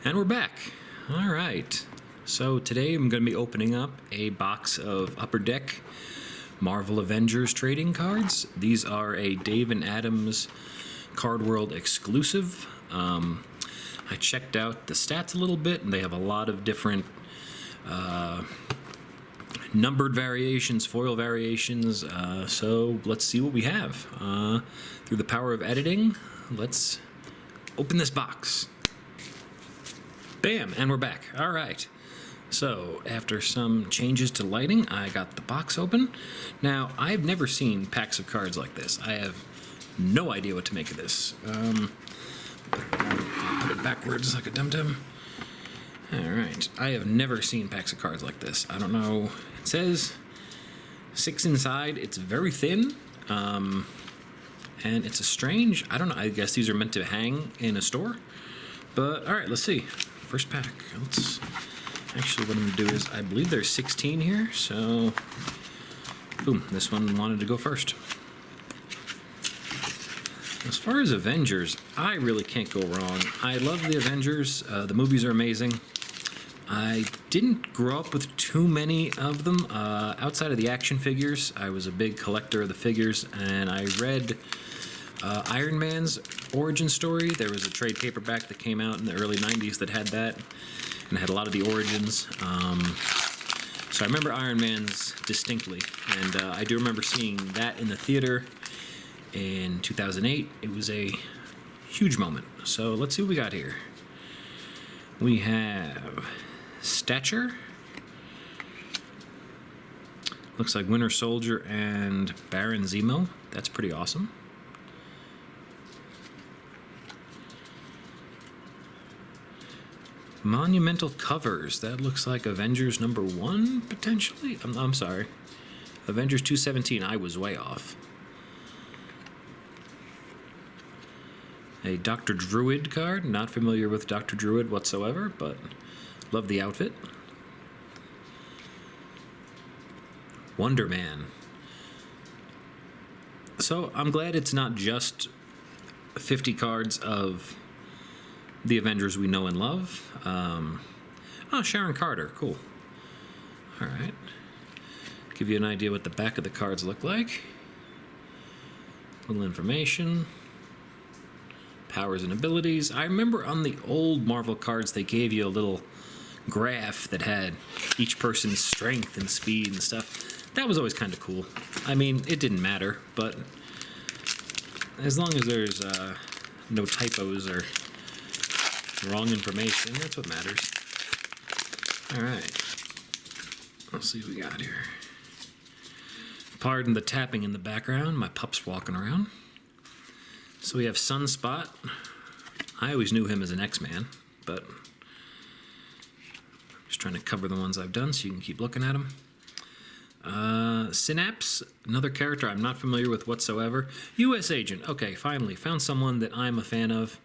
And we're back. All right. So today I'm going to be opening up a box of Upper Deck Marvel Avengers trading cards. These are a Dave and Adams Card World exclusive. I checked out the stats a little bit, and they have a lot of different numbered variations, foil variations. So let's see what we have. Through the power of editing, let's open this box. Bam, and we're back. All right. So, after some changes to lighting, I got the box open. Now, I've never seen packs of cards like this. I have no idea what to make of this. Put it backwards like a dum-dum. All right. I have never seen packs of cards like this. I don't know. It says 6 inside. It's very thin. And it's a strange, I don't know, I guess these are meant to hang in a store. But, all right, let's see. First pack. Actually, what I'm going to do is, I believe there's 16 here, so boom, this one wanted to go first. As far as Avengers, I really can't go wrong. I love the Avengers. The movies are amazing. I didn't grow up with too many of them. Outside of the action figures, I was a big collector of the figures, and I read Iron Man's origin story. There was a trade paperback that came out in the early 90s that had that, and had a lot of the origins. So I remember Iron Man's distinctly, and I do remember seeing that in the theater in 2008. It was a huge moment. So let's see what we got here. We have Stature. Looks like Winter Soldier and Baron Zemo. That's pretty awesome. Monumental covers. That looks like Avengers #1, potentially? I'm sorry. Avengers 217. I was way off. A Dr. Druid card. Not familiar with Dr. Druid whatsoever, but love the outfit. Wonder Man. So I'm glad it's not just 50 cards of the Avengers we know and love. Oh, Sharon Carter. Cool. All right. Give you an idea what the back of the cards look like. Little information. Powers and abilities. I remember on the old Marvel cards they gave you a little graph that had each person's strength and speed and stuff. That was always kind of cool. I mean, it didn't matter, but as long as there's no typos or wrong information, that's what matters. All right. Let's see what we got here. Pardon the tapping in the background. My pup's walking around. So we have Sunspot. I always knew him as an X-Man, but I'm just trying to cover the ones I've done so you can keep looking at them. Synapse, another character I'm not familiar with whatsoever. U.S. Agent. Okay, finally. Found someone that I'm a fan of.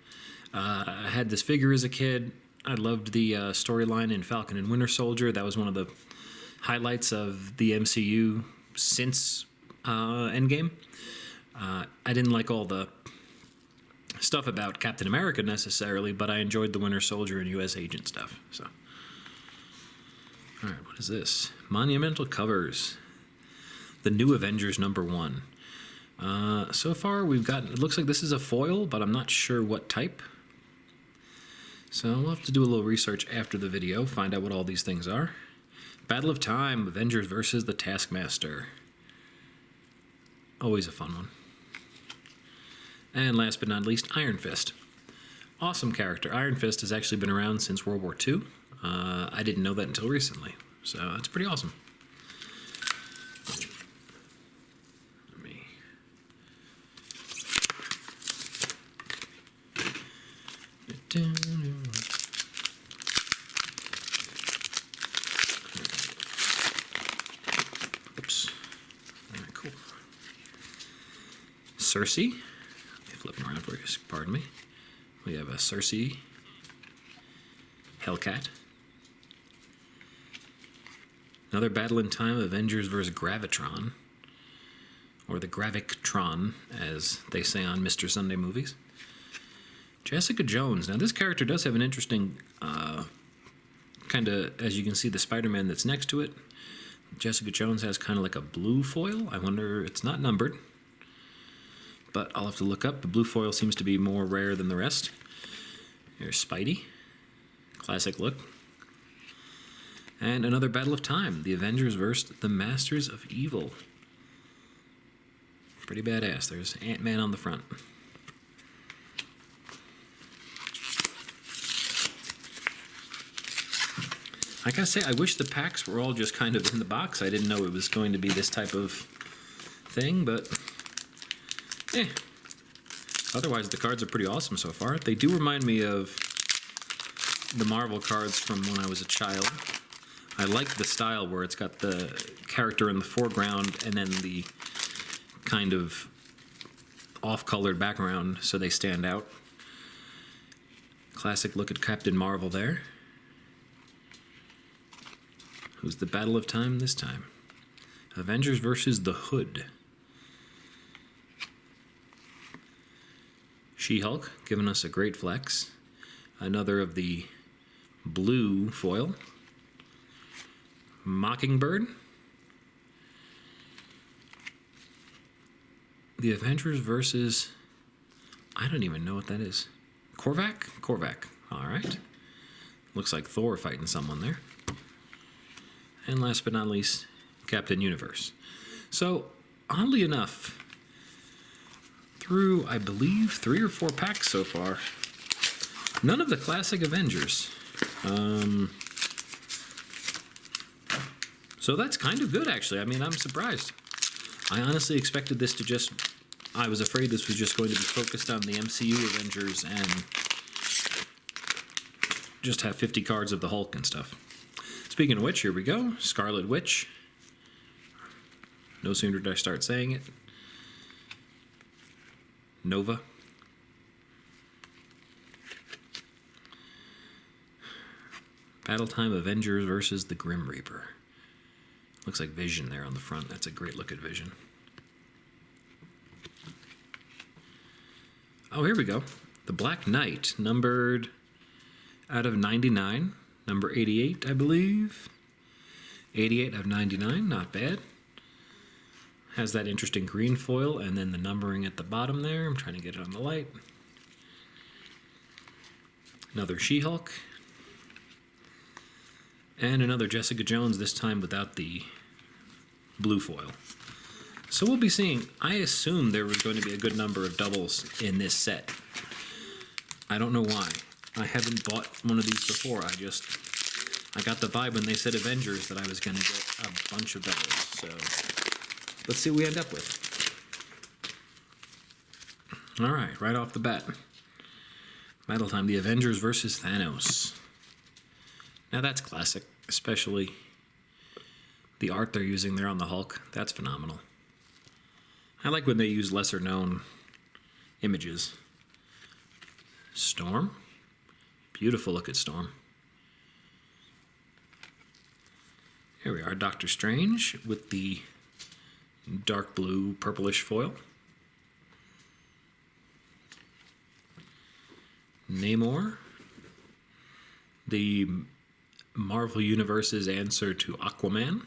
I had this figure as a kid. I loved the storyline in Falcon and Winter Soldier. That was one of the highlights of the MCU since Endgame. I didn't like all the stuff about Captain America necessarily, but I enjoyed the Winter Soldier and U.S. Agent stuff. So, all right, what is this? Monumental covers. The new Avengers #1. So far, we've got, it looks like this is a foil, but I'm not sure what type. So we'll have to do a little research after the video, find out what all these things are. Battle of Time, Avengers versus the Taskmaster. Always a fun one. And last but not least, Iron Fist. Awesome character. Iron Fist has actually been around since World War II. I didn't know that until recently, so that's pretty awesome. Oops. All right, cool. Cersei. Flipping around for you, pardon me. We have a Cersei. Hellcat. Another Battle in Time, Avengers vs. Gravitron. Or the Gravictron, as they say on Mr. Sunday Movies. Jessica Jones. Now, this character does have an interesting kind of, as you can see, the Spider-Man that's next to it. Jessica Jones has kind of like a blue foil. I wonder, it's not numbered, but I'll have to look up. The blue foil seems to be more rare than the rest. Here's Spidey. Classic look. And another Battle of Time. The Avengers versus the Masters of Evil. Pretty badass. There's Ant-Man on the front. I gotta say, I wish the packs were all just kind of in the box. I didn't know it was going to be this type of thing, but otherwise the cards are pretty awesome so far. They do remind me of the Marvel cards from when I was a child. I like the style where it's got the character in the foreground and then the kind of off-colored background so they stand out. Classic look at Captain Marvel there. Who's the Battle of Time this time? Avengers versus the Hood. She-Hulk, giving us a great flex. Another of the blue foil. Mockingbird. The Avengers versus... I don't even know what that is. Korvac? Korvac. Alright. Looks like Thor fighting someone there. And last but not least, Captain Universe. So, oddly enough, through, I believe, 3 or 4 packs so far, none of the classic Avengers. So that's kind of good, actually. I mean, I'm surprised. I honestly expected this to just... I was afraid this was just going to be focused on the MCU Avengers and just have 50 cards of the Hulk and stuff. Speaking of which, here we go. Scarlet Witch. No sooner did I start saying it. Nova. Battle Time Avengers versus the Grim Reaper. Looks like Vision there on the front. That's a great look at Vision. Oh, here we go. The Black Knight, numbered out of 99. Number 88, I believe. 88 out of 99, not bad. Has that interesting green foil and then the numbering at the bottom there. I'm trying to get it on the light. Another She-Hulk. And another Jessica Jones, this time without the blue foil. So we'll be seeing, I assume there was going to be a good number of doubles in this set. I don't know why. I haven't bought one of these before. I got the vibe when they said Avengers that I was going to get a bunch of doubles. So let's see what we end up with. All right off the bat. Battle Time, the Avengers versus Thanos. Now that's classic, especially the art they're using there on the Hulk. That's phenomenal. I like when they use lesser known images. Storm. Beautiful look at Storm. Here we are, Doctor Strange with the dark blue purplish foil. Namor, the Marvel Universe's answer to Aquaman.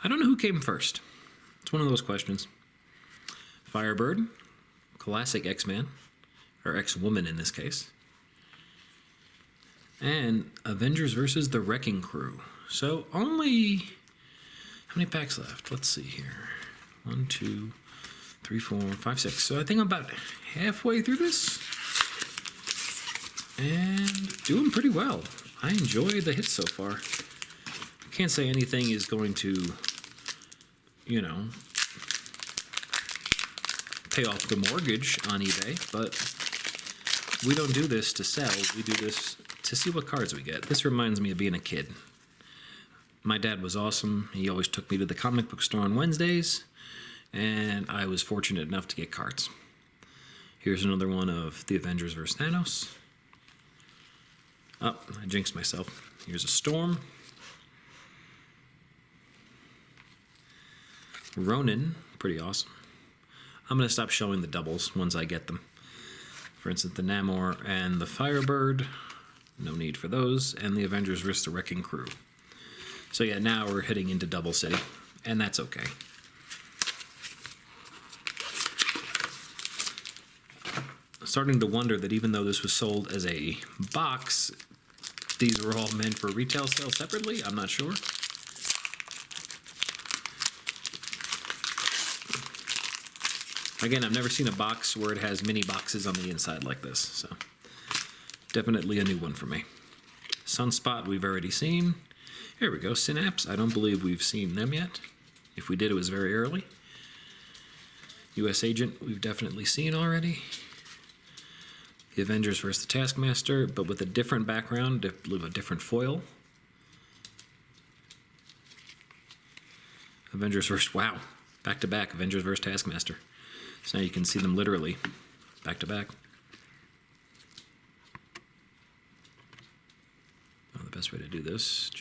I don't know who came first. It's one of those questions. Firebird, classic X-Man, or X-Woman in this case. And Avengers versus the Wrecking Crew. So only, how many packs left? Let's see here. 1, 2, 3, 4, 5, 6. So I think I'm about halfway through this. And doing pretty well. I enjoy the hits so far. Can't say anything is going to, you know, pay off the mortgage on eBay, but we don't do this to sell. We do this to see what cards we get. This reminds me of being a kid. My dad was awesome. He always took me to the comic book store on Wednesdays, and I was fortunate enough to get cards. Here's another one of the Avengers vs. Thanos. Oh, I jinxed myself. Here's a Storm. Ronin, pretty awesome. I'm going to stop showing the doubles once I get them. For instance, the Namor and the Firebird. No need for those. And the Avengers vs. the Wrecking Crew. So yeah, now we're heading into Double City. And that's okay. Starting to wonder that even though this was sold as a box, these were all meant for retail sale separately? I'm not sure. Again, I've never seen a box where it has mini boxes on the inside like this, so definitely a new one for me. Sunspot we've already seen. Here we go, Synapse. I don't believe we've seen them yet. If we did, it was very early. US Agent we've definitely seen already. The Avengers vs. the Taskmaster, but with a different background, a different foil. Avengers vs. Wow, back to back, Avengers vs. Taskmaster. So now you can see them literally back to back. Oh, the best way to do this.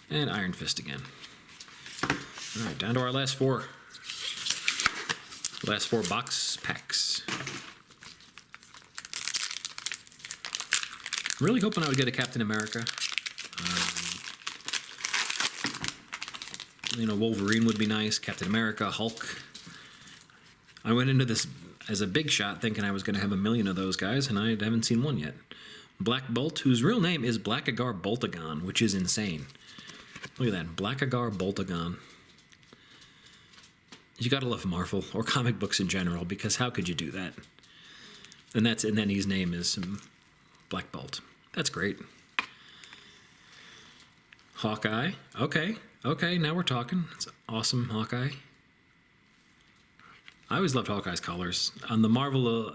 And Iron Fist again. All right, down to our last four. Last four box packs. I'm really hoping I would get a Captain America. Wolverine would be nice. Captain America, Hulk. I went into this as a big shot thinking I was going to have a million of those guys, and I haven't seen one yet. Black Bolt, whose real name is Blackagar Boltagon, which is insane. Look at that, Blackagar Boltagon. You gotta love Marvel, or comic books in general, because how could you do that? And then his name is Black Bolt. That's great. Hawkeye. Okay, now we're talking. It's awesome, Hawkeye. I always loved Hawkeye's colors. On the Marvel,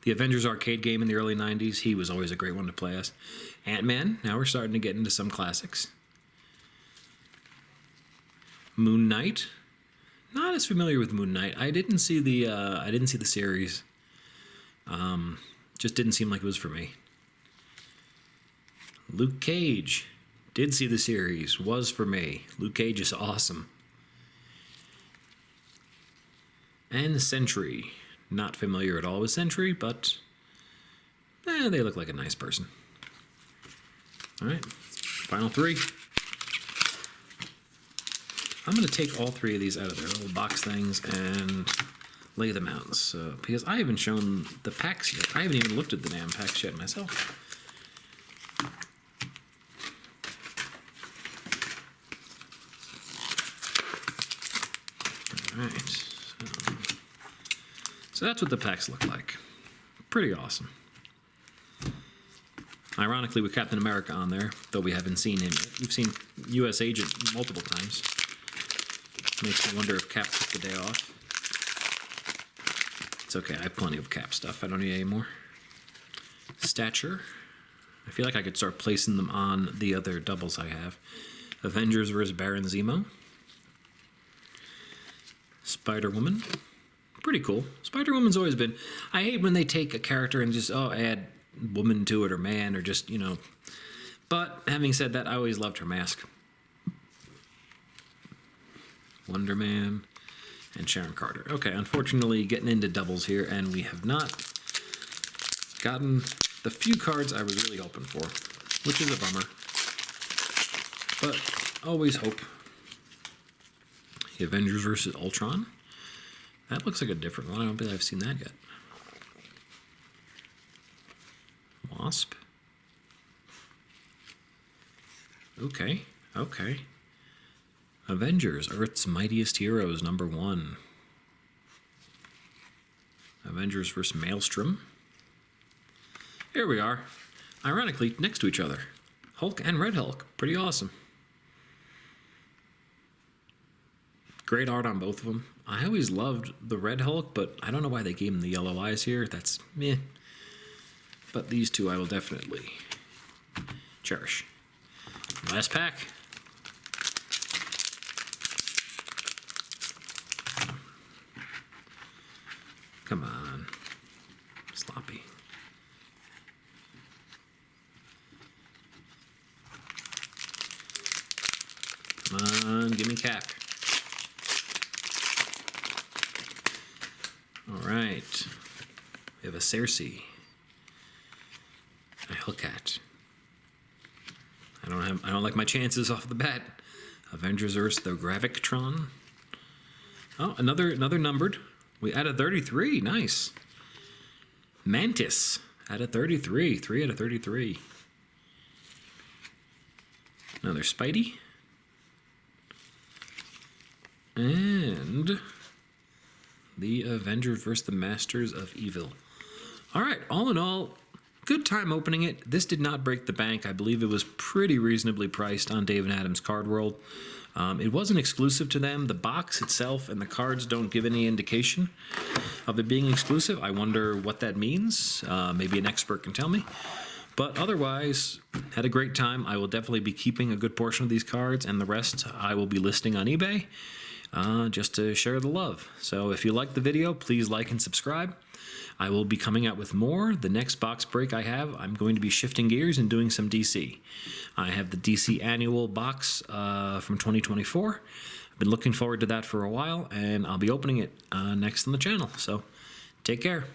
the Avengers arcade game in the early 90s, he was always a great one to play as. Ant-Man, now we're starting to get into some classics. Moon Knight. Not as familiar with Moon Knight. I didn't see the series. Just didn't seem like it was for me. Luke Cage. Did see the series. Was for me. Luke Cage is awesome. And Sentry. Not familiar at all with Sentry, but they look like a nice person. All right, final three. I'm going to take all three of these out of their little box things and lay them out. So, because I haven't shown the packs yet. I haven't even looked at the damn packs yet myself. All right. So that's what the packs look like. Pretty awesome. Ironically, with Captain America on there, though we haven't seen him yet. We've seen US Agent multiple times. Makes me wonder if Cap took the day off. It's okay, I have plenty of Cap stuff. I don't need any more. Stature. I feel like I could start placing them on the other doubles I have. Avengers vs. Baron Zemo. Spider-Woman. Pretty cool. Spider-Woman's always been... I hate when they take a character and just, add woman to it or man or just, But having said that, I always loved her mask. Wonder Man and Sharon Carter. Okay, unfortunately, getting into doubles here, and we have not gotten the few cards I was really hoping for, which is a bummer. But always hope. The Avengers vs. Ultron. That looks like a different one. I don't believe I've seen that yet. Wasp. Okay. Avengers, Earth's Mightiest Heroes, #1. Avengers vs. Maelstrom. Here we are. Ironically, next to each other. Hulk and Red Hulk. Pretty awesome. Great art on both of them. I always loved the Red Hulk, but I don't know why they gave him the yellow eyes here. That's meh. But these two I will definitely cherish. Last pack. Come on. Sloppy. Come on, give me Cap. right. We have a Cersei. A Hellcat. I don't like my chances off the bat. Avengers Earth, the Gravitron. Oh, another numbered. We added 33. Nice. Mantis out of 33. 3 out of 33. Another Spidey. And the Avengers versus the Masters of Evil. All right, all in all, good time opening it. This did not break the bank. I believe it was pretty reasonably priced on Dave and Adam's Card World. It wasn't exclusive to them. The box itself and the cards don't give any indication of it being exclusive. I wonder what that means. Maybe an expert can tell me. But otherwise, had a great time. I will definitely be keeping a good portion of these cards, and the rest I will be listing on eBay just to share the love. So if you liked the video, please like and subscribe. I will be coming out with more. The next box break I have, I'm going to be shifting gears and doing some DC. I have the DC annual box from 2024. I've been looking forward to that for a while, and I'll be opening it next on the channel. So take care.